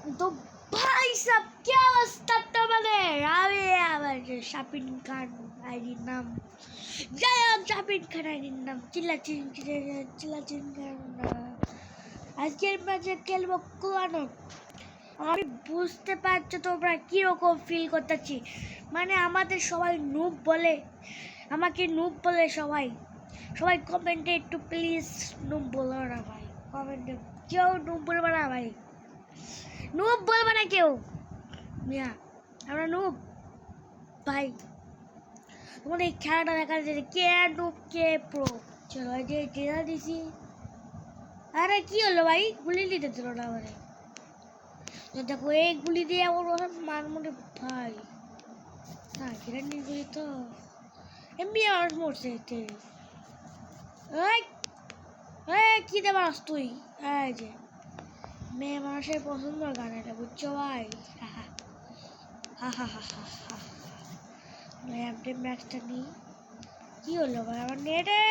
तो भाई साहब क्या अवस्था तो मैंने रावे आवाज शापिन खान आईडी नाम जय शापिन खान आईडी नाम चिल्ला चिन আজকের ম্যাচে খেলবো কোয়ানো। আমি বুঝতে পারছো তোমরা কীরকম ফিল করতেছি, মানে আমাদের সবাই নুব বলে, আমাকে নুব বলে সবাই সবাই কমেন্টে একটু প্লিজ নুব বলো না ভাই, কমেন্টে কেউ নুব বলবে না ভাই, নুব বলবে না কেউ, মিয়া আমরা নুব ভাই। তোমাদের এই খেলাটা দেখা যাচ্ছে কে নুব কে প্রো। চলো এই যে ট্রেনার দিছি। আরে কি হলো ভাই, গুলি দিতে দিল না আমারে, দেখো এই গুলি দিয়ে আমার মান মনে ভাই না কিরানি গুলি তো এমনি আর মরছে এতে। কি দেবাস তুই, এই যে মেয়ে মানুষের পছন্দের গান এটা বুঝছো ভাই। হা হা হা হা হা হা ম্যাচটা নিই। কি হলো ভাই আমার নেটে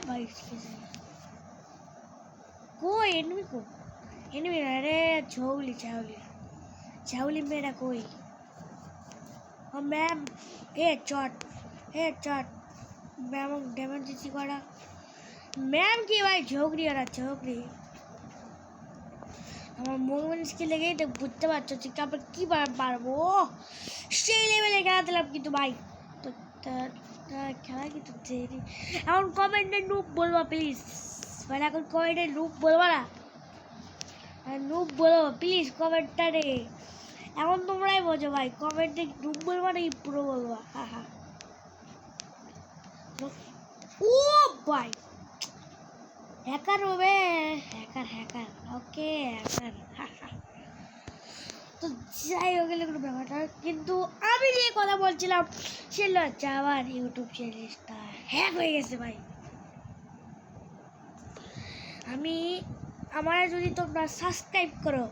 ভাই কই এনিমি কো এনিমি আরে ঝাউলি ঝাউলি ঝাউলি মেয়েরা কই। ও ম্যাম হে চট ম্যাম ড্যামেজ দিচ্ছি করা ম্যাম কি ভাই ঝগড়ি আর ঝগড়ি আমার মন স্কিল লেগেই তো বুঝতে পারছো যে কাপড় কী পারবো সেই লেভেলে খেলা দিলাম কিন্তু ভাই তো খেলা কিন্তু দেরি। এখন কমেন্টে নুব বলবা প্লিজ, মানে এখন কমেন্টে নুব বলবা না, নুব বলো প্লিজ কমেন্টটা রে। এখন তোমরাই বোঝো ভাই কমেন্টে নুব বলবা না পুরো বলবা। হা হা ও ভাই হ্যাকার হবে, হ্যাকার ওকে হ্যাকার। তো যাই হোক কোনো ব্যাপারটা, কিন্তু আমি যে কথা বলছিলাম সেটা হচ্ছে আমার ইউটিউব চ্যানেলটা হ্যাক হয়ে গেছে ভাই। আমার যদি তোমরা সাবস্ক্রাইব করো,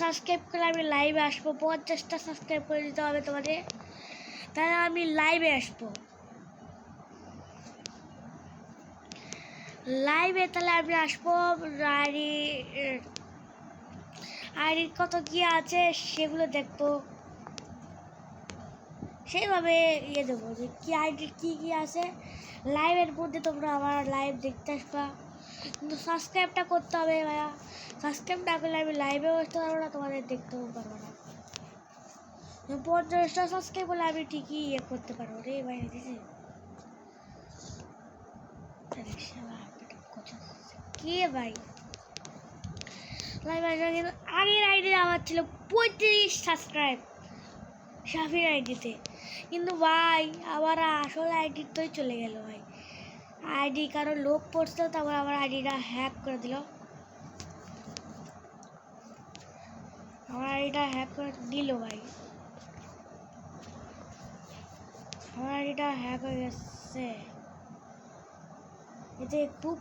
সাবস্ক্রাইব করলে আমি লাইভে আসবো, 50টা সাবস্ক্রাইব করে দিতে হবে তোমাদের, তাহলে আমি লাইভে আসবো তাহলে আমি আসবো। আইডির কত কি আছে সেগুলো দেখবো, সেইভাবে দেবো যে কি আইডির কি আছে লাইভের মধ্যে তোমরা আমার লাইভ দেখতে আসবা। কিন্তু সাবস্ক্রাইবটা করতে হবে ভাইয়া, সাবস্ক্রাইব না করলে আমি লাইভেও আসতে পারবো না, তোমাদের দেখতেও পারবো না। 50টা সাবস্ক্রাইব করলে আমি ঠিকই করতে পারবো রে ভাই। কে ভাই আগের আইডি আমার ছিল 35 সাবস্ক্রাইব শাফির আইডিতে, কিন্তু ভাই আবার আসল আইডিতেই চলে গেল ভাই। আইডি কারো লোক পড়ছিল, তারপর আমার আইডিটা হ্যাক করে দিল, আমার আইডিটা হ্যাক করে দিল ভাই, আমার আইডিটা হ্যাক হয়ে গেছে। এতে খুব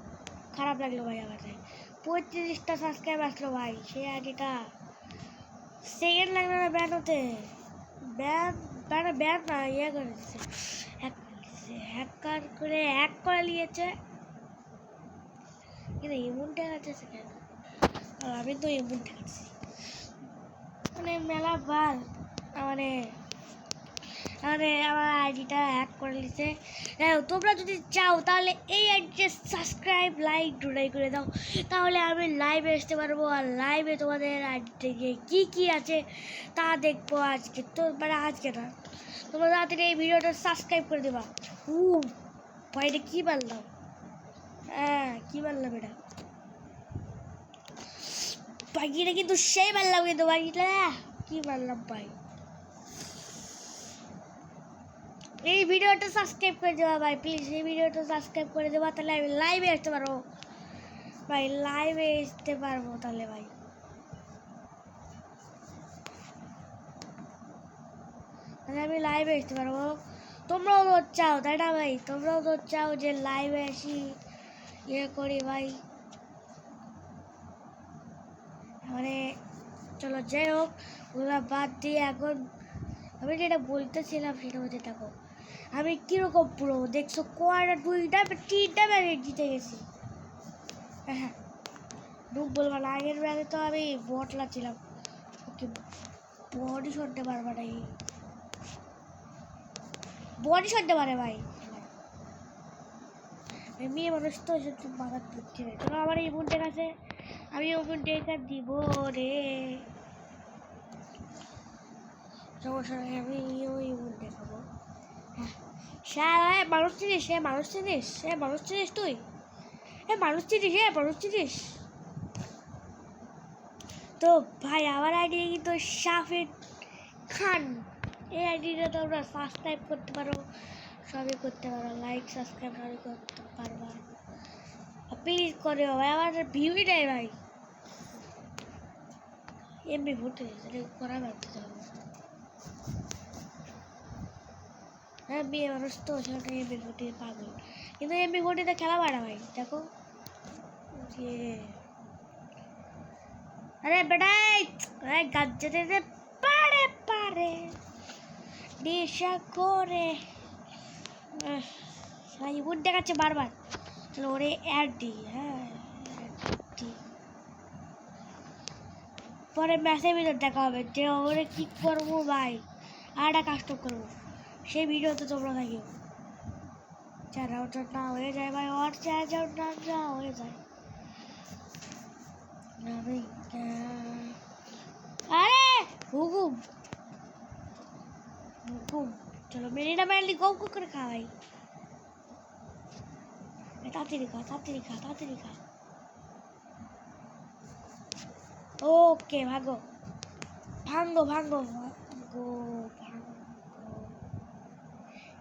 খারাপ লাগলো ভাই। আমার 35টা সাবস্ক্রাইব আসলো ভাই, সেই আইডিটা সেকেন্ড লাগলো না ব্যান হতে, ব্যান না করে দিচ্ছে, হ্যাক করে নিয়েছে। কিন্তু ইমুন ঠেকাচ্ছে সেখানে, আমি তো ইমুন ঠেকাচ্ছি মানে মেলা বার আমার আইডিটা হ্যাক করে নিচ্ছে। তোমরা যদি চাও তাহলে এই আইডিতে সাবস্ক্রাইব লাইক ডোনাই করে দাও, তাহলে আমি লাইভে আসতে পারবো, আর লাইভে তোমাদের আইডিতে গিয়ে কী আছে তা দেখবো আজকে। তো মানে আজকে না, তোমরা তাড়াতাড়ি এই ভিডিওটা সাবস্ক্রাইব করে দেবা। ভাইটা কী বললাম, কী বললাম এটা পাখিটা কিন্তু সেই বললাম, কিন্তু পাখিটা কী বললাম ভাই। এই ভিডিওটা সাবস্ক্রাইব করে দেওয়া ভাই প্লিজ, এই ভিডিওটা সাবস্ক্রাইব করে দেওয়া, তাহলে আমি লাইভে আসতে পারবো ভাই, লাইভে আসতে পারবো তাহলে ভাই। তাহলে আমি লাইভে আসতে পারবো, তোমরাও তো চাও তাই না ভাই, তোমরাও তো চাও যে লাইভে আসি করি ভাই। মানে চলো যাই হোক ওগুলো বাদ দিয়ে এখন আমি যেটা বলতেছিলাম সেটা হচ্ছে দেখো আমি কীরকম পুরো দেখছো, কোয়ার্টার 2টা 3টা ম্যাচ জিতে গেছি। হ্যাঁ নুব বলবো না, আগের বেলাতে তো আমি বটলা ছিলাম। ওকে বডি সরতে পারবে না, বডি সরতে পারে ভাই। মেয়ে মানুষ তো সেটা মাথার ঢুকছে না। চলো আমার এই বোনটার কাছে আমি ও বোনটাকে দিব রে, সমস্যা নেই, আমি ওই বোন দেখাবো। হ্যাঁ স্যার, মানুষ চিনিস? সে মানুষ চিনিস? সে মানুষ চিনিস তুই? মানুষ চিনিস? মানুষ চিনিস? তো ভাই আমার আইডি কিন্তু শাফিদ খান। এই আইডিটা তোমরা সাবস্ক্রাইব করতে পারো, সবই করতে পারো, লাইক সাবস্ক্রাইব সবই করতে পারবা। প্লিজ করে ভাই, আমার ভিউই নেই ভাই। এমবি ভোটে করা ভাবতে হবে। হ্যাঁ বিয়ে মানুষ তো সেটা এমবি ভোটে পাগল, কিন্তু এমবি ভোটেতে খেলা পারে ভাই। দেখো আরে বেটাই গাছ যেতে পারে পারে নেশা করে উঠ দেখাচ্ছে বারবার। চলো ওরে অ্যাড দিই। হ্যাঁ পরে ম্যাচের ভিতর দেখা হবে যে ওরে কি করবো ভাই, আর একটা কাস্টম করবো, সেই ভিডিওতে তোমরা থাকিও। চার আউট না হয়ে যায় ভাই, ওর 4 আউট না হয়ে যায়। আরে হুকুম হুকুম, চলো মেরিনা ম্যানলি গৌ করে খাওয়াই। তাড়াতাড়ি খা, তাড়াতাড়ি খা, তাড়াতাড়ি খা। ওকে ভাগো, ভাঙ্গো ভাঙ্গো ভাঙ্গো ভাঙ্গো।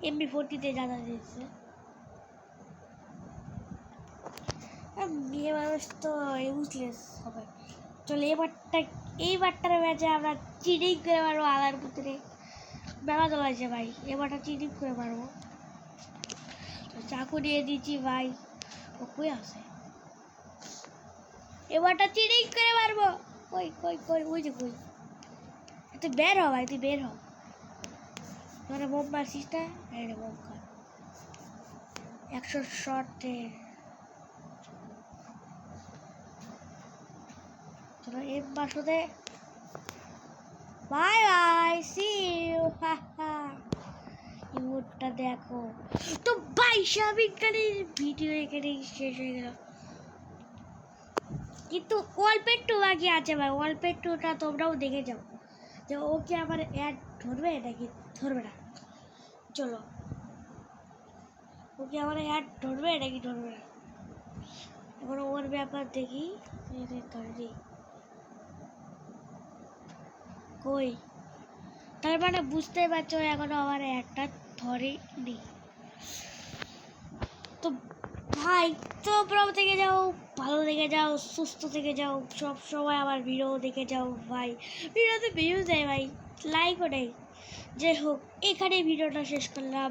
এমবি 40-তে জানা দিয়েছে। বিয়ে মানুষ তো ইউজলেস হবে। চলো এইবারটার ম্যাচে আমরা চিটিং করে মারবো। আলার ভিতরে বেলা চলাইছে ভাই, এবারটা চিটিং করে মারবো। চাকু দিয়ে দিচ্ছি ভাই, ও কই আছে? এবারটা চিটিং করে মারবো। কই কই কই, ওই যে কই, তুই বের হ ভাই, তুই বের হ। তোরা বোম মারছিস না? রে বোম খা, 100 শটে। চলো এম বাসুদে বাই বাই, সি ইউ। ইমোটটা দেখো তো ভাই, সাবিকারের ভিডিও এখানেই শেষ হয়ে গেল, কিন্তু অল্প একটু বাকি আছে ভাই। অল্প একটুটা তোমরাও দেখে যাও যে ও কি আবার অ্যাড ধরবে নাকি ধরবে না। চলো ও কি আবার অ্যাড ধরবে নাকি ধরবে না, এখন ওর ব্যাপার দেখি। কই, তার মানে বুঝতে পারছো এখনো আমার একটা ধরেনি। তো ভাই তোমরা থেকে যাও, ভালো থেকে যাও, সুস্থ থেকে যাও, সব সময় আমার ভিডিও দেখে যাও ভাই। ভিডিওতে ভিউজ দেয় ভাই, লাইকও দেয়। যাই হোক এখানে ভিডিওটা শেষ করলাম।